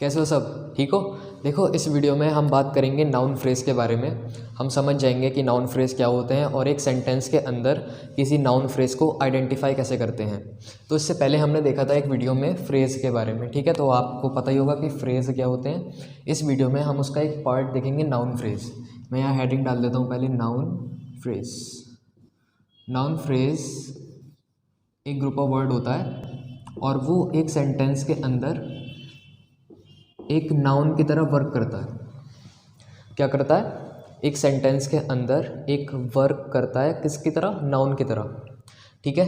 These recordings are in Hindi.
कैसे हो सब, ठीक हो। देखो, इस वीडियो में हम बात करेंगे नाउन फ्रेज़ के बारे में। हम समझ जाएंगे कि नाउन फ्रेज़ क्या होते हैं और एक सेंटेंस के अंदर किसी नाउन फ्रेज़ को आइडेंटिफाई कैसे करते हैं। तो इससे पहले हमने देखा था एक वीडियो में फ्रेज़ के बारे में, ठीक है। तो आपको पता ही होगा कि फ्रेज़ क्या होते हैं। इस वीडियो में हम उसका एक पार्ट देखेंगे, नाउन फ्रेज़। मैं यहाँ हेडिंग डाल देता हूँ पहले, नाउन फ्रेज़। नाउन फ्रेज़ एक ग्रुप ऑफ वर्ड होता है और वो एक सेंटेंस के अंदर एक नाउन की तरह वर्क करता है। क्या करता है? एक सेंटेंस के अंदर एक वर्क करता है, किसकी तरह? नाउन की तरह, ठीक है।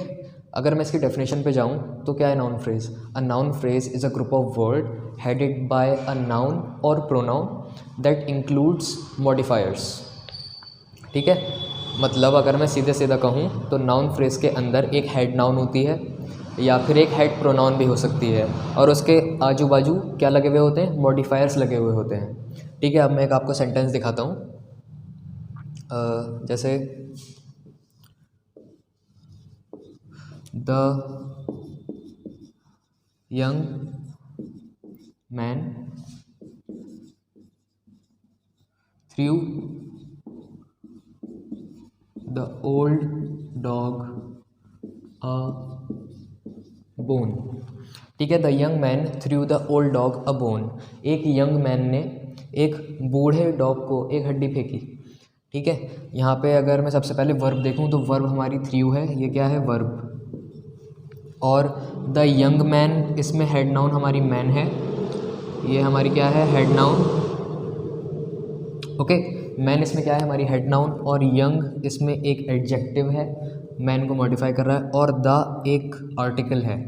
अगर मैं इसकी डेफिनेशन पे जाऊं तो क्या है noun phrase? A noun phrase is a group of word headed by a noun और प्रोनाउन दैट इंक्लूड्स मॉडिफायर्स, ठीक है। मतलब अगर मैं सीधे सीधा कहूँ तो नाउन फ्रेज के अंदर एक हेड नाउन होती है या फिर एक हेड प्रोनाउन भी हो सकती है और उसके आजू बाजू क्या लगे हुए होते हैं? मॉडिफायर्स लगे हुए होते हैं, ठीक है। अब मैं एक आपको सेंटेंस दिखाता हूँ। जैसे the young man through the old dog a bone, ठीक है। The young man through the old dog a bone. एक यंग मैन ने एक बूढ़े डॉग को एक हड्डी फेंकी, ठीक है। यहाँ पे अगर मैं सबसे पहले वर्ब देखूँ तो वर्ब हमारी थ्रू है, ये क्या है? वर्ब। और द यंग मैन, इसमें हेड नाउन हमारी मैन है, ये हमारी क्या है? Head noun, okay. मैन इसमें क्या है? हमारी हेड नाउन। और यंग इसमें एक एडजेक्टिव है, मैन को मॉडिफाई कर रहा है। और द एक आर्टिकल है।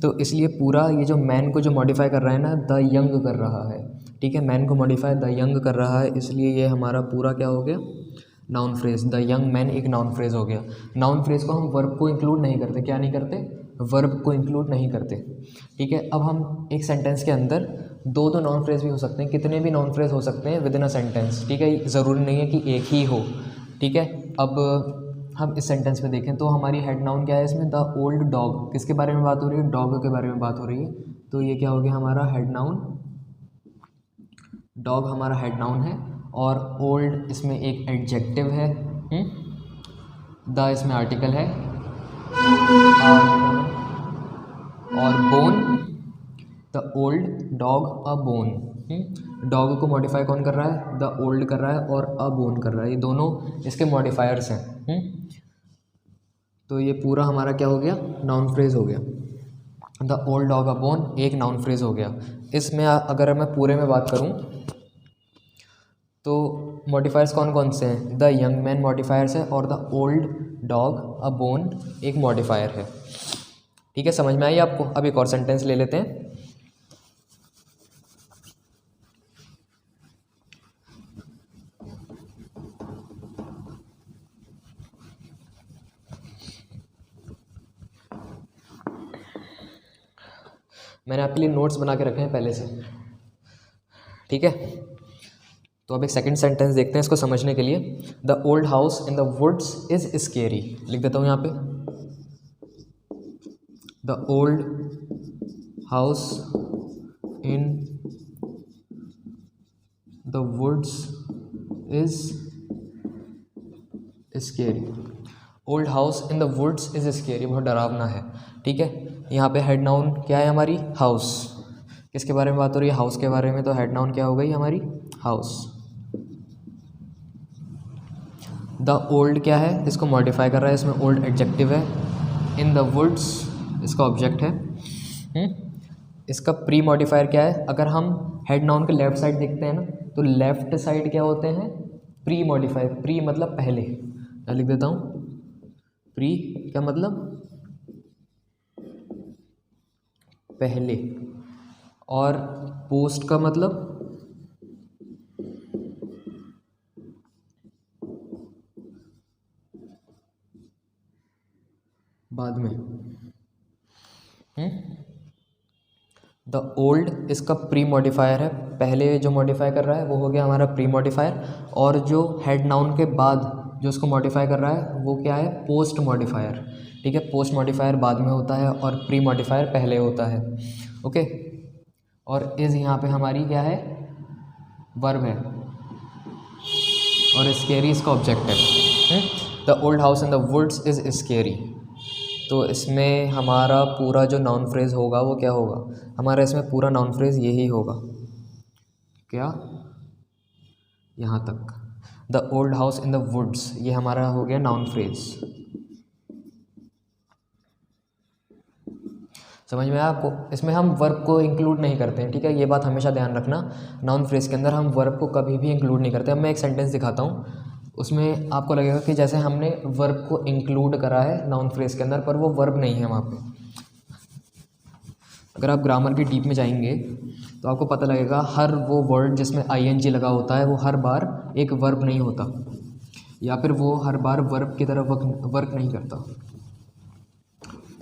तो इसलिए पूरा ये जो मैन को जो मॉडिफाई कर रहा है ना, द यंग कर रहा है, ठीक है। मैन को मॉडिफाई द यंग कर रहा है, इसलिए ये हमारा पूरा क्या हो गया? Noun phrase. The young man एक नाउन फ्रेज हो गया। नाउन फ्रेज को हम वर्ब को इंक्लूड नहीं करते। क्या नहीं करते? वर्ब को इंक्लूड नहीं करते, ठीक है। अब हम एक सेंटेंस के अंदर दो नाउन फ्रेज भी हो सकते हैं, कितने भी नाउन फ्रेज हो सकते हैं विद इन अ सेंटेंस, ठीक है। ज़रूरी नहीं है कि एक ही हो, ठीक है। अब हम इस सेंटेंस में देखें तो हमारी हेड नाउन क्या है इसमें? The old dog. किसके बारे में बात हो रही है? डॉग के बारे में बात हो रही है। तो ये क्या हो गया हमारा? Head noun. डॉग हमारा हेड नाउन है और ओल्ड इसमें एक एडजेक्टिव है, द इसमें आर्टिकल है, और bone, the old dog a bone. Dog को मॉडिफाई कौन कर रहा है? द ओल्ड कर रहा है और अ बोन कर रहा है, ये दोनों इसके मॉडिफायर्स हैं। तो ये पूरा हमारा क्या हो गया? नाउन फ्रेज हो गया। The old dog a bone एक नाउन फ्रेज हो गया। इसमें अगर मैं पूरे में बात करूं तो मॉडिफायर्स कौन कौन से हैं? द यंग मैन मॉडिफायर्स है और the old dog a bone एक मॉडिफायर है, ठीक है। समझ में आई आपको? अब एक और सेंटेंस ले लेते हैं। मैंने आपके लिए नोट्स बना के रखे हैं पहले से, ठीक है। तो अब एक सेकंड सेंटेंस देखते हैं इसको समझने के लिए। The old house in the woods is scary. लिख देता हूँ यहाँ पे, the old house in the woods is scary. Old house in the woods is scary, बहुत डरावना है, ठीक है। यहाँ पे हेड नाउन क्या है हमारी? हाउस। किसके बारे में बात हो रही है? हाउस के बारे में। तो हेड नाउन क्या हो गई हमारी? हाउस। द ओल्ड क्या है? इसको मॉडिफाई कर रहा है, इसमें ओल्ड एडजेक्टिव है। इन द वुड्स इसका ऑब्जेक्ट है। इसका प्री मॉडिफायर क्या है? अगर हम हेड नाउन के लेफ्ट साइड देखते हैं ना, तो लेफ्ट साइड क्या होते हैं? Pre modifier. प्री मतलब पहले। मैं लिख देता हूँ, प्री क्या मतलब? पहले। और पोस्ट का मतलब बाद में। द ओल्ड इसका प्री मॉडिफायर है, पहले जो मॉडिफाई कर रहा है वो हो गया हमारा प्री मॉडिफायर। और जो हेड नाउन के बाद जो उसको मॉडिफाई कर रहा है वो क्या है? पोस्ट मॉडिफायर, ठीक है। पोस्ट मॉडिफायर बाद में होता है और प्री मॉडिफायर पहले होता है, ओके। और इज़ यहाँ पे हमारी क्या है, वर्ब है, और स्केरी इसका ऑब्जेक्ट है। The old house in the woods is scary. तो इसमें हमारा पूरा जो नाउन फ्रेज़ होगा वो क्या होगा, हमारा इसमें पूरा नाउन फ्रेज़ यही होगा, क्या, यहाँ तक। The old house in the woods, ये हमारा हो गया नाउन फ्रेज़। समझ में आया आपको? इसमें हम वर्ब को इंक्लूड नहीं करते हैं, ठीक है, ये बात हमेशा ध्यान रखना। नाउन फ्रेज़ के अंदर हम वर्ब को कभी भी इंक्लूड नहीं करते। अब मैं एक सेंटेंस दिखाता हूँ, उसमें आपको लगेगा कि जैसे हमने वर्ब को इंक्लूड करा है नाउन फ्रेज़ के अंदर, पर वो वर्ब नहीं है वहाँ पे। अगर आप ग्रामर के डीप में जाएंगे तो आपको पता लगेगा हर वो वर्ड जिसमें आईएनजी लगा होता है वो हर बार एक वर्ब नहीं होता, या फिर वो हर बार वर्ब की तरह वर्क नहीं करता।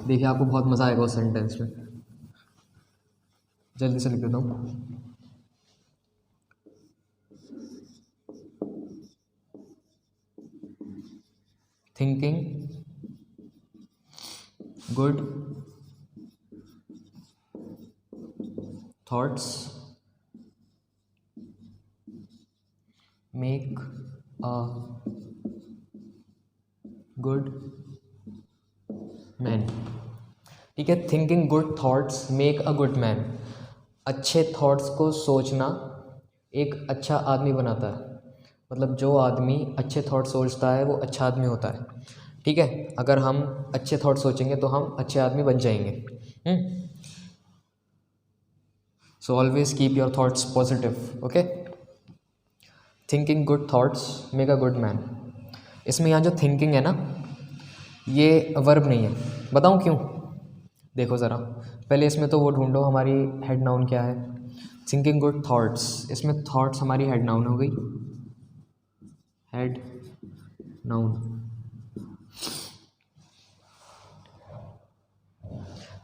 देखिए आपको बहुत मज़ा आएगा उस सेंटेंस में। जल्दी से लिख देता हूँ। Thinking good thoughts make a good man. ठीक है, thinking good thoughts make a good man. अच्छे थॉट्स को सोचना एक अच्छा आदमी बनाता है। मतलब जो आदमी अच्छे थॉट सोचता है वो अच्छा आदमी होता है। ठीक है, अगर हम अच्छे थॉट सोचेंगे तो हम अच्छे आदमी बन जाएंगे। So always keep your thoughts positive. Okay, thinking good thoughts make a good man. इसमें यहाँ जो थिंकिंग है ना, ये वर्ब नहीं है। बताऊँ क्यों? देखो ज़रा, पहले इसमें तो वो ढूंढो हमारी हेड नाउन क्या है। थिंकिंग गुड थॉट्स, इसमें थॉट्स हमारी हेड नाउन हो गई, हेड नाउन।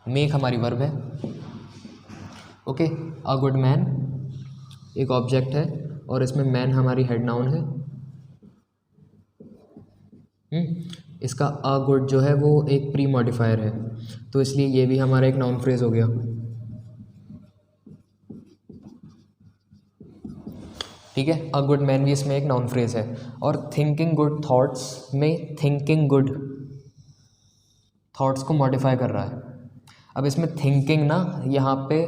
मेक हमारी वर्ब है। ओके, अ गुड मैन एक ऑब्जेक्ट है और इसमें मैन हमारी हेड नाउन है। इसका अ गुड जो है वो एक प्री मॉडिफायर है, तो इसलिए ये भी हमारा एक नाउन फ्रेज हो गया। ठीक है, अ गुड मैन भी इसमें एक नाउन फ्रेज है। और थिंकिंग गुड थॉट्स में थिंकिंग गुड थॉट्स को मॉडिफाई कर रहा है। अब इसमें थिंकिंग ना, यहाँ पे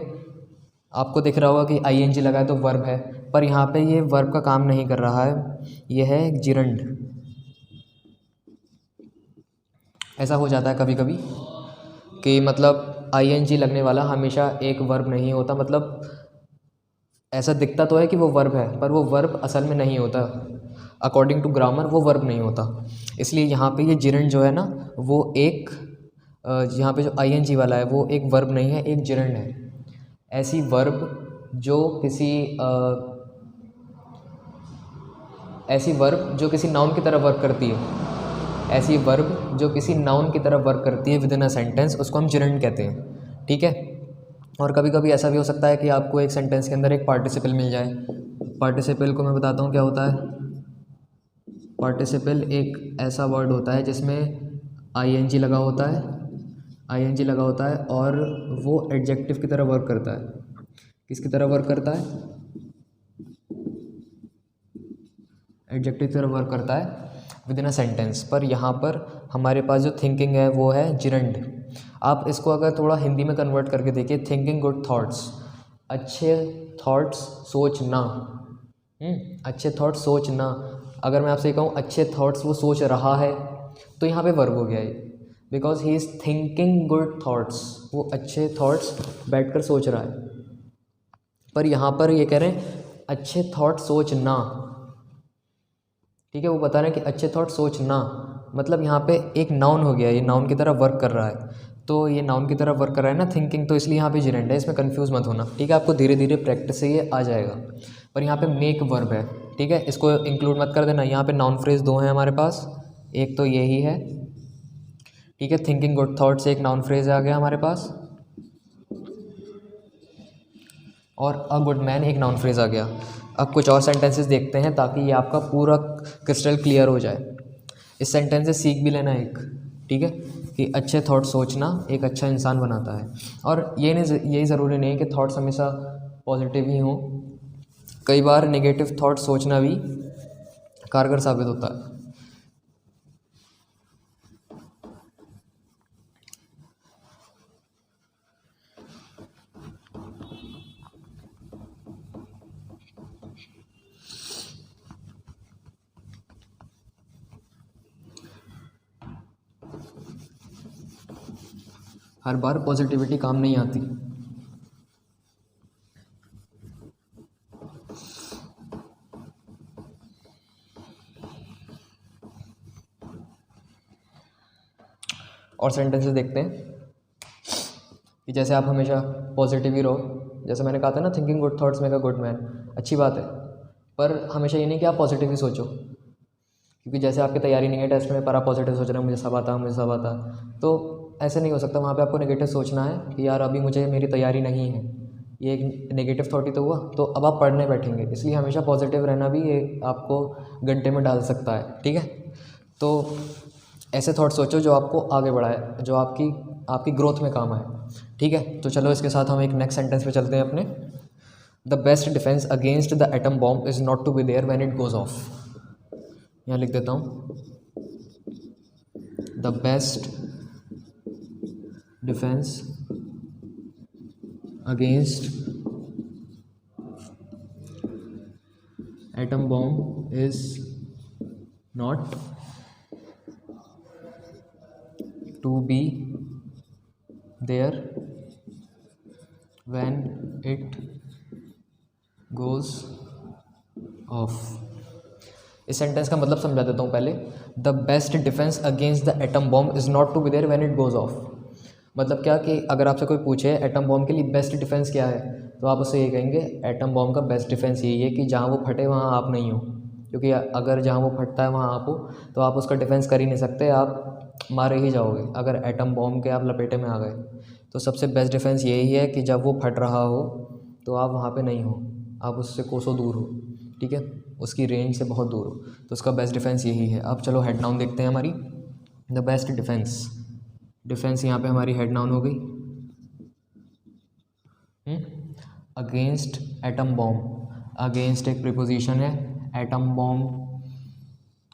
आपको दिख रहा होगा कि आईएनजी लगा है तो वर्ब है, पर यहाँ पे ये वर्ब का काम नहीं कर रहा है, ये है एक जिरंड। ऐसा हो जाता है कभी कभी कि मतलब आईएनजी लगने वाला हमेशा एक वर्ब नहीं होता। मतलब ऐसा दिखता तो है कि वो वर्ब है, पर वो वर्ब असल में नहीं होता। अकॉर्डिंग टू ग्रामर वो वर्ब नहीं होता। इसलिए यहाँ पे ये जिरंड जो है ना, वो एक यहाँ पे जो आईएनजी वाला है वो एक वर्ब नहीं है, एक जिरंड है। ऐसी वर्ब जो किसी ऐसी वर्ब जो किसी नाउन की तरह वर्क करती है, ऐसी वर्ब जो किसी नाउन की तरह वर्क करती है विद इन अ सेंटेंस, उसको हम जिरंड कहते हैं। ठीक है, और कभी कभी ऐसा भी हो सकता है कि आपको एक सेंटेंस के अंदर एक पार्टिसिपल मिल जाए। पार्टिसिपल को मैं बताता हूँ क्या होता है। पार्टिसिपल एक ऐसा वर्ड होता है जिसमें आईएनजी लगा होता है, आईएनजी लगा होता है और वो एडजेक्टिव की तरह वर्क करता है। किसकी तरह वर्क करता है? एडजेक्टिव की तरह वर्क करता है विद इन अ सेंटेंस। पर यहाँ पर हमारे पास जो थिंकिंग है वो है जिरंड। आप इसको अगर थोड़ा हिंदी में कन्वर्ट करके देखिए, थिंकिंग गुड थॉट्स, अच्छे थॉट्स सोचना। अच्छे थॉट्स सोचना। अगर मैं आपसे कहूँ अच्छे थॉट्स वो सोच रहा है, तो यहाँ पे वर्ब हो गया ये, because he is thinking good thoughts, वो अच्छे थॉट्स बैठकर सोच रहा है। पर यहाँ पर ये कह रहे हैं अच्छे थॉट सोचना। ठीक है, वो बता रहे हैं कि अच्छे थॉट सोचना, मतलब यहाँ पे एक नाउन हो गया, ये नाउन की तरह वर्क कर रहा है। तो ये नाउन की तरह वर्क कर रहा है ना थिंकिंग, तो इसलिए यहाँ पे जिरंड है। इसमें कंफ्यूज मत होना, ठीक है, आपको धीरे धीरे प्रैक्टिस से ये आ जाएगा। पर यहाँ पे मेक वर्ब है, ठीक है, इसको इंक्लूड मत कर देना। यहाँ पे नाउन फ्रेज दो हैं हमारे पास, एक तो यही है, ठीक है, थिंकिंग गुड थॉट से एक नाउन फ्रेज आ गया हमारे पास, और अ गुड मैन एक नाउन फ्रेज आ गया। अब कुछ और सेंटेंसेस देखते हैं ताकि ये आपका पूरा क्रिस्टल क्लियर हो जाए। इस सेंटेंस से सीख भी लेना एक, ठीक है, कि अच्छे थॉट सोचना एक अच्छा इंसान बनाता है। और ये नहीं, यही ज़रूरी नहीं है कि थॉट्स हमेशा पॉजिटिव ही हों। कई बार नेगेटिव थॉट सोचना भी कारगर साबित होता है। हर बार पॉजिटिविटी काम नहीं आती। और सेंटेंसेस देखते हैं कि जैसे आप हमेशा पॉजिटिव ही रहो। जैसे मैंने कहा था ना, thinking good thoughts make a good man, अच्छी बात है, पर हमेशा ये नहीं कि आप पॉजिटिव ही सोचो। क्योंकि जैसे आपकी तैयारी नहीं है टेस्ट में, पर आप पॉजिटिव सोच रहे हैं मुझे सब आता, मुझे सब आता, तो ऐसे नहीं हो सकता। वहाँ पे आपको नेगेटिव सोचना है कि यार अभी मुझे मेरी तैयारी नहीं है, ये एक नेगेटिव थॉट ही तो हुआ। तो अब आप पढ़ने बैठेंगे, इसलिए हमेशा पॉजिटिव रहना भी ये आपको गड्ढे में डाल सकता है। ठीक है, तो ऐसे थॉट सोचो जो आपको आगे बढ़ाए, जो आपकी ग्रोथ में काम आए। ठीक है, तो चलो इसके साथ हम एक नेक्स्ट सेंटेंस पे चलते हैं अपने। The best defence against the atom bomb is not to be there when it goes off. यहाँ लिख देता हूँ, the best defence against atom bomb is not to be there when it goes off. इस सेंटेंस का मतलब समझा देता हूँ पहले। The best defence against the atom bomb is not to be there when it goes off. मतलब क्या कि अगर आपसे कोई पूछे एटम बॉम्ब के लिए बेस्ट डिफेंस क्या है, तो आप उससे ये कहेंगे एटम बॉम्ब का बेस्ट डिफेंस यही है कि जहाँ वो फटे वहाँ आप नहीं हो। क्योंकि अगर जहाँ वो फटता है वहाँ आप हो, तो आप उसका डिफेंस कर ही नहीं सकते, आप मारे ही जाओगे अगर एटम बॉम्ब के आप लपेटे में आ गए। तो सबसे बेस्ट डिफेंस यही है कि जब वो फट रहा हो तो आप वहाँ पे नहीं हो, आप उससे कोसों दूर हो। ठीक है, उसकी रेंज से बहुत दूर हो, तो उसका बेस्ट डिफेंस यही है। अब चलो हेड नाउन देखते हैं हमारी। द बेस्ट डिफेंस यहाँ पे हमारी हेड नाउन हो गई। अगेंस्ट एटम बॉम्ब, अगेंस्ट एक प्रीपोजिशन है, एटम बॉम्ब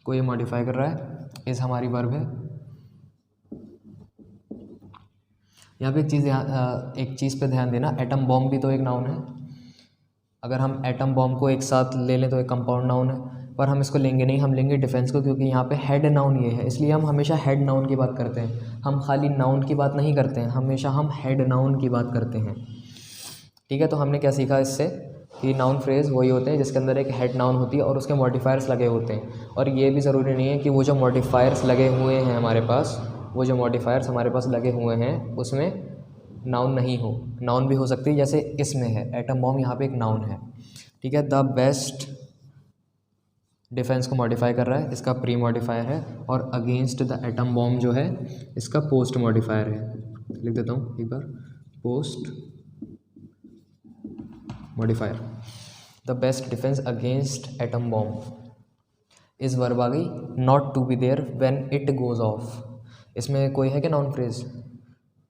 को ये मॉडिफाई कर रहा है, इस हमारी वर्ब है। यहाँ पे एक चीज़ पे ध्यान देना, एटम बॉम्ब भी तो एक नाउन है। अगर हम एटम बॉम्ब को एक साथ ले लें तो एक कंपाउंड नाउन है, पर हम इसको लेंगे नहीं, हम लेंगे डिफेंस को, क्योंकि यहाँ पे हेड नाउन ये है, इसलिए हम हमेशा हेड नाउन की बात करते हैं। हम खाली नाउन की बात नहीं करते हैं, हमेशा हम हेड नाउन की बात करते हैं। ठीक है, तो हमने क्या सीखा इससे कि नाउन फ्रेज़ वही होते हैं जिसके अंदर एक हेड नाउन होती है और उसके मॉडिफायर्स लगे होते हैं। और ये भी ज़रूरी नहीं है कि वो जो मॉडिफायर्स लगे हुए हैं हमारे पास, वो जो मॉडिफायर्स हमारे पास लगे हुए हैं उसमें नाउन नहीं हो, नाउन भी हो सकती है, जैसे इसमें है एटम बॉम्ब, यहाँ पे एक नाउन है। ठीक है, द बेस्ट डिफेंस को मॉडिफाई कर रहा है, इसका प्री मॉडिफायर है, और अगेंस्ट द एटम बॉम्ब जो है इसका पोस्ट मॉडिफायर है। लिख देता हूँ एक बार, post modifier. The best defence against atom bomb इस वर्ब आ गई, not to be there when it goes off. इसमें कोई है क्या noun phrase?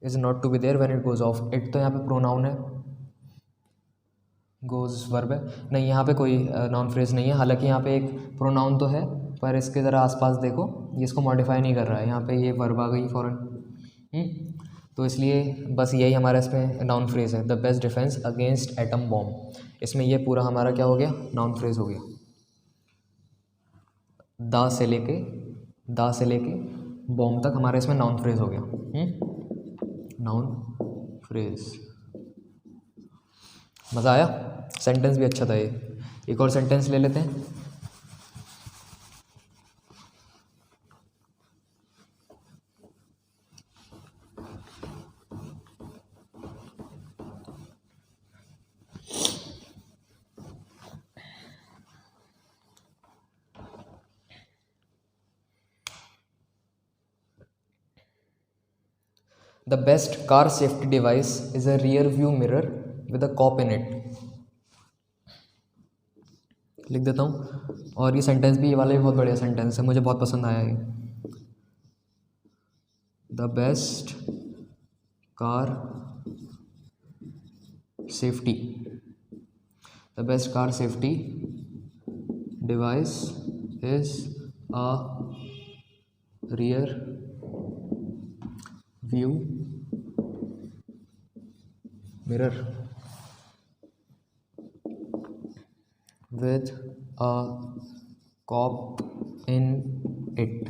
Is not to be there when it goes off. It तो यहाँ पे प्रोनाउन है, गोज़ वर्ब है, नहीं यहाँ पे कोई नाउन फ्रेज नहीं है। हालांकि यहाँ पे एक प्रोनाउन तो है, पर इसके ज़रा आसपास देखो, ये इसको मॉडिफाई नहीं कर रहा है। यहाँ पे ये वर्ब आ गई फ़ौरन। तो इसलिए बस यही हमारा इसमें नाउन फ्रेज़ है, the best defence against atom bomb. इसमें ये पूरा हमारा क्या हो गया, नाउन फ्रेज़ हो गया। दा से लेके बॉम्ब तक हमारा इसमें नाउन फ्रेज़ हो गया। नाउन फ्रेज़, मज़ा आया? सेंटेंस भी अच्छा था ये। एक और सेंटेंस ले लेते हैं। The best car safety device is a rear view mirror with a cop in it. लिख देता हूँ। और ये सेंटेंस भी, ये वाला भी बहुत बढ़िया सेंटेंस है, मुझे बहुत पसंद आया ये। The best car safety the best car safety device is a rear view mirror with a cop in it.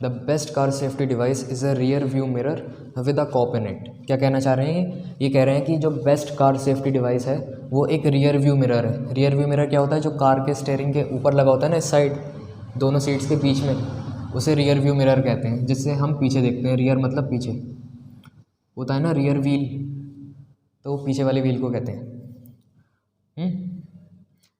The best car safety device is a rear view mirror with a cop in it. क्या कहना चाह रहे हैं? ये कह रहे हैं कि जो बेस्ट कार सेफ्टी डिवाइस है वो एक रियर व्यू मिरर है। रियर व्यू मिरर क्या होता है? जो कार के स्टीयरिंग के ऊपर लगा होता है ना, इस साइड दोनों सीट्स के बीच में, उसे रियर व्यू मिरर कहते हैं, जिससे हम पीछे देखते हैं। रियर मतलब पीछे होता है ना, रियर व्हील, तो पीछे वाले व्हील को कहते हैं।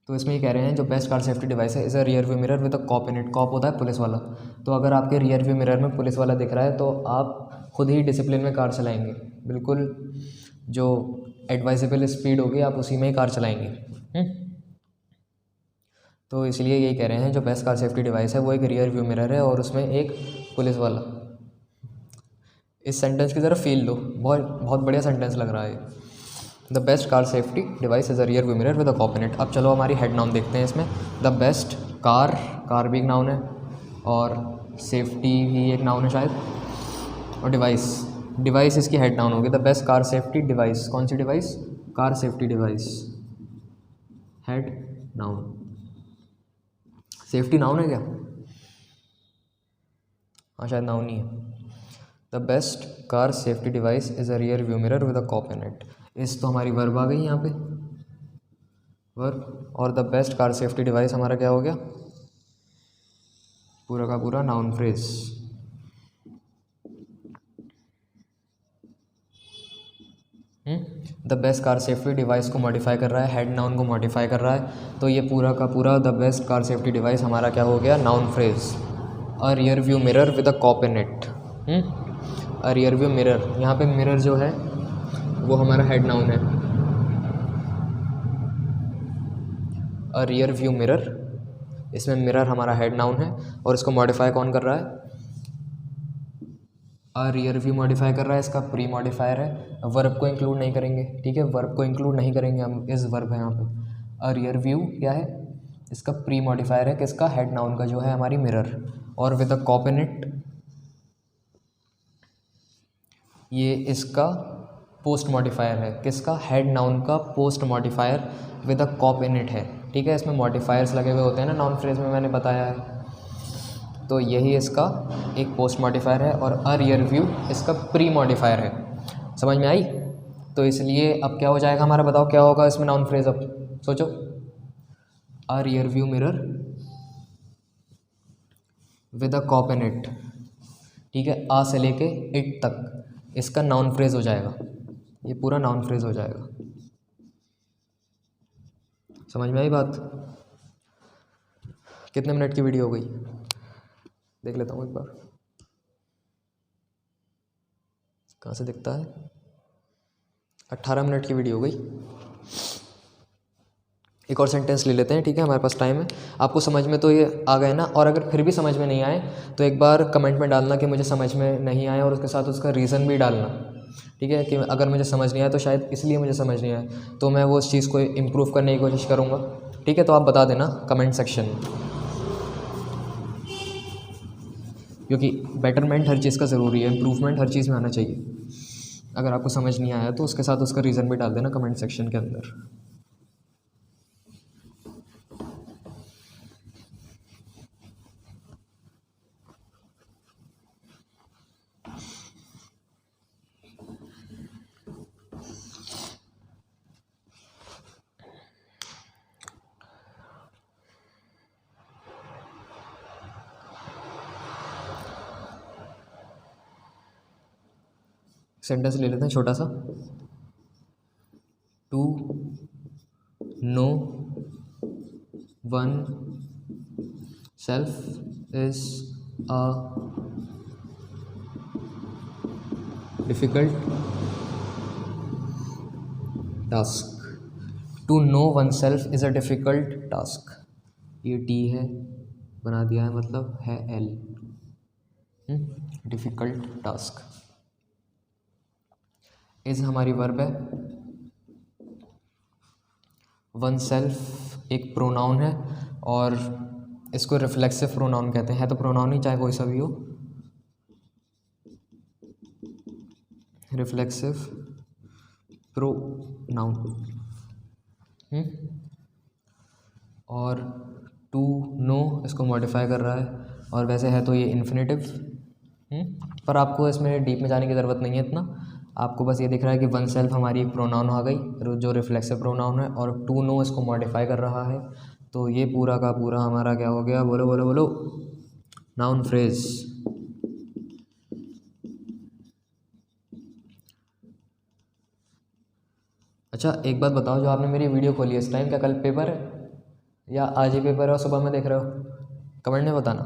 तो इसमें ये कह रहे हैं जो बेस्ट कार सेफ्टी डिवाइस है is a rear view mirror with a cop in it. Cop होता है पुलिस वाला। तो अगर आपके रियर व्यू मिरर में पुलिस वाला दिख रहा है तो आप खुद ही डिसिप्लिन में कार चलाएंगे, बिल्कुल जो एडवाइजेबल स्पीड होगी आप उसी में ही कार चलाएंगे। तो इसलिए यही कह रहे हैं जो बेस्ट कार सेफ्टी डिवाइस है वो एक रियर व्यू मिरर है और उसमें एक पुलिस वाला। इस सेंटेंस की ज़रा फील लो, बहुत बहुत बढ़िया सेंटेंस लग रहा है। The best car safety device is a rear view mirror with a cop in it. अब चलो हमारी हेड नाउन देखते हैं इसमें। द बेस्ट कार, कार भी एक नाउन है और सेफ्टी भी एक नाउन है शायद, और डिवाइस, डिवाइस इसकी हेड नाउन होगी। The best car safety device, कौन सी device? Car safety device, head noun. Safety noun है क्या? हाँ शायद नाउन ही है। The best car safety device is a rear view mirror with a cop in it. इस तो हमारी वर्ब आ गई यहाँ पे, वर्ब। और the best car safety device हमारा क्या हो गया? पूरा का पूरा noun phrase. The best car safety device को मॉडिफाई कर रहा है, हेड नाउन को मॉडिफाई कर रहा है, तो ये पूरा का पूरा the best car safety device हमारा क्या हो गया? Noun phrase. A rear view mirror with a cop in it. A rear view mirror, यहाँ पे मिरर जो है वो हमारा हेड नाउन है। अ रियर व्यू मिरर, इसमें मिरर हमारा हेड नाउन है और इसको मॉडिफाई कौन कर रहा है? अ रियर व्यू मॉडिफाई कर रहा है, इसका प्री मॉडिफायर है। वर्ब को इंक्लूड नहीं करेंगे, ठीक है, वर्ब को इंक्लूड नहीं करेंगे हम, इस वर्ब है यहाँ पे। अ रियर व्यू क्या है? इसका प्री मॉडिफायर है किसका? हेड नाउन का, जो है हमारी मिरर। और with a cop in it, ये इसका पोस्ट मॉडिफायर है किसका? हेड नाउन का post modifier with a cop in it है, ठीक है। इसमें मॉडिफायर्स लगे हुए होते हैं ना नाउन फ्रेज में, मैंने बताया है। तो यही इसका एक पोस्ट मॉडिफायर है और अ रियर व्यू इसका प्री मॉडिफायर है। समझ में आई? तो इसलिए अब क्या हो जाएगा हमारा? बताओ क्या होगा इसमें नाउन फ्रेज? अब सोचो। A rear view mirror with a cop in it, ठीक है। आ से लेके इट तक इसका नाउन फ्रेज हो जाएगा, ये पूरा नाउन फ्रेज हो जाएगा। समझ में आई बात? कितने मिनट की वीडियो हो गई देख लेता हूँ एक बार, कहाँ से दिखता है? 18 मिनट की वीडियो हो गई। एक और सेंटेंस ले लेते हैं, ठीक है, हमारे पास टाइम है। आपको समझ में तो ये आ गए ना? और अगर फिर भी समझ में नहीं आए तो एक बार कमेंट में डालना कि मुझे समझ में नहीं आया, और उसके साथ उसका रीज़न भी डालना, ठीक है। कि अगर मुझे समझ नहीं आया तो शायद इसलिए मुझे समझ नहीं आया, तो मैं वो उस चीज़ को इम्प्रूव करने की कोशिश करूँगा, ठीक है। तो आप बता देना कमेंट सेक्शन में, क्योंकि बेटरमेंट हर चीज़ का ज़रूरी है, इम्प्रूवमेंट हर चीज़ में आना चाहिए। अगर आपको समझ नहीं आया तो उसके साथ उसका रीज़न भी डाल देना कमेंट सेक्शन के अंदर। सेंटेंस ले लेते हैं छोटा सा। To know oneself is a difficult task. To know oneself is a difficult task. ये टी है, बना दिया है, मतलब है एल। Difficult task. इज़ हमारी वर्ब है, वन सेल्फ एक प्रोनाउन है और इसको रिफ्लेक्सिव प्रोनाउन कहते हैं। है तो प्रोनाउन ही, चाहे कोई सा भी हो। Reflexive pronoun. और टू नो इसको मॉडिफाई कर रहा है और वैसे है तो ये इन्फिनेटिव। पर आपको इसमें डीप में जाने की ज़रूरत नहीं है इतना। आपको बस ये दिख रहा है कि वन सेल्फ हमारी एक प्रोनाउन आ गई जो रिफ्लेक्सिव प्रोनाउन है, और टू नो इसको मॉडिफाई कर रहा है। तो ये पूरा का पूरा हमारा क्या हो गया, बोलो बोलो बोलो, नाउन फ्रेज। अच्छा एक बात बताओ, जो आपने मेरी वीडियो खोली है इस टाइम, क्या कल पेपर है या आज ही पेपर है और सुबह में देख रहे हो? कमेंट में बताना,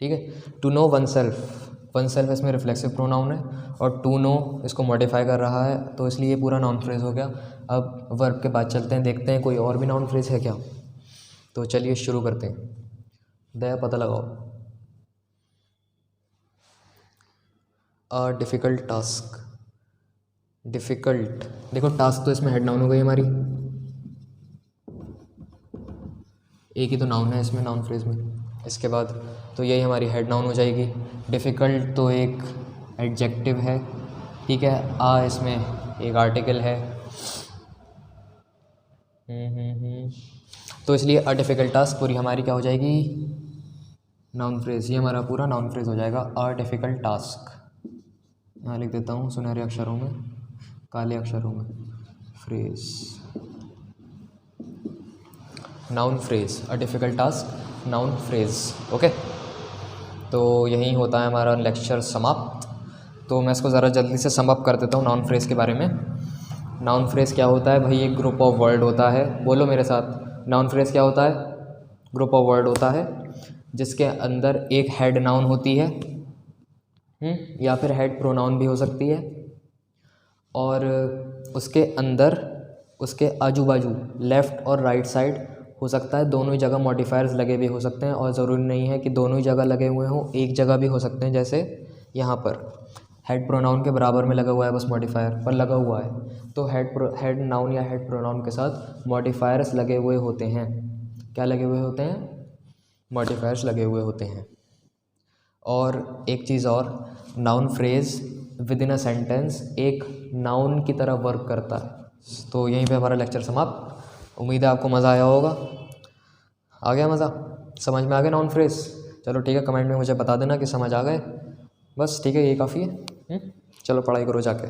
ठीक है। To know oneself, oneself इसमें रिफ्लेक्सिव प्रोनाउन है और टू नो इसको मॉडिफाई कर रहा है, तो इसलिए ये पूरा नाउन फ्रेज हो गया। अब वर्ब के बाद चलते हैं, देखते हैं कोई और भी नाउन फ्रेज है क्या। तो चलिए शुरू करते हैं। दया पता लगाओ। अ डिफ़िकल्ट टास्क। डिफ़िकल्ट, देखो टास्क तो इसमें हेड नाउन हो गई हमारी, एक ही तो नाउन है इसमें नाउन फ्रेज में। इसके बाद तो यही हमारी हेड नाउन हो जाएगी। डिफ़िकल्ट तो एक एडजेक्टिव है, ठीक है। आ इसमें एक आर्टिकल है। तो इसलिए अ डिफ़िकल्ट टास्क पूरी हमारी क्या हो जाएगी, नाउन फ्रेज। ये हमारा पूरा नाउन फ्रेज हो जाएगा, अ डिफ़िकल्ट टास्क। यहाँ लिख देता हूँ सुनहरे अक्षरों में, काले अक्षरों में, फ्रेज, नाउन फ्रेज, अ difficult task, noun phrase. Okay, तो यही होता है हमारा लेक्चर समाप्त। तो मैं इसको ज़रा जल्दी से सम अप कर देता हूँ नाउन फ्रेज के बारे में। नाउन फ्रेज क्या होता है भाई, एक ग्रुप ऑफ वर्ड होता है। बोलो मेरे साथ, नाउन फ्रेज क्या होता है? ग्रुप ऑफ वर्ड होता है जिसके अंदर एक हेड नाउन होती है, या फिर हेड प्रोनाउन भी हो सकती है, और उसके अंदर उसके आजू बाजू लेफ़्ट और राइट साइड हो सकता है, दोनों ही जगह मॉडिफायर्स लगे भी हो सकते हैं, और ज़रूरी नहीं है कि दोनों ही जगह लगे हुए हों, एक जगह भी हो सकते हैं। जैसे यहाँ पर हेड प्रोनाउन के बराबर में लगा हुआ है बस मॉडिफायर, पर लगा हुआ है, तो हेड नाउन या हेड प्रोनाउन के साथ मॉडिफायर्स लगे हुए होते हैं। क्या लगे हुए होते हैं? मॉडिफायर्स लगे हुए होते हैं। और एक चीज़ और, noun phrase with in a sentence एक नाउन की तरह वर्क करता है। तो यहीं पे हमारा लेक्चर समाप्त। उम्मीद है आपको मज़ा आया होगा। आ गया मज़ा? समझ में आ गया नाउन फ्रेज? चलो ठीक है, कमेंट में मुझे बता देना कि समझ आ गए। बस ठीक है, ये काफ़ी है। चलो पढ़ाई करो जाके।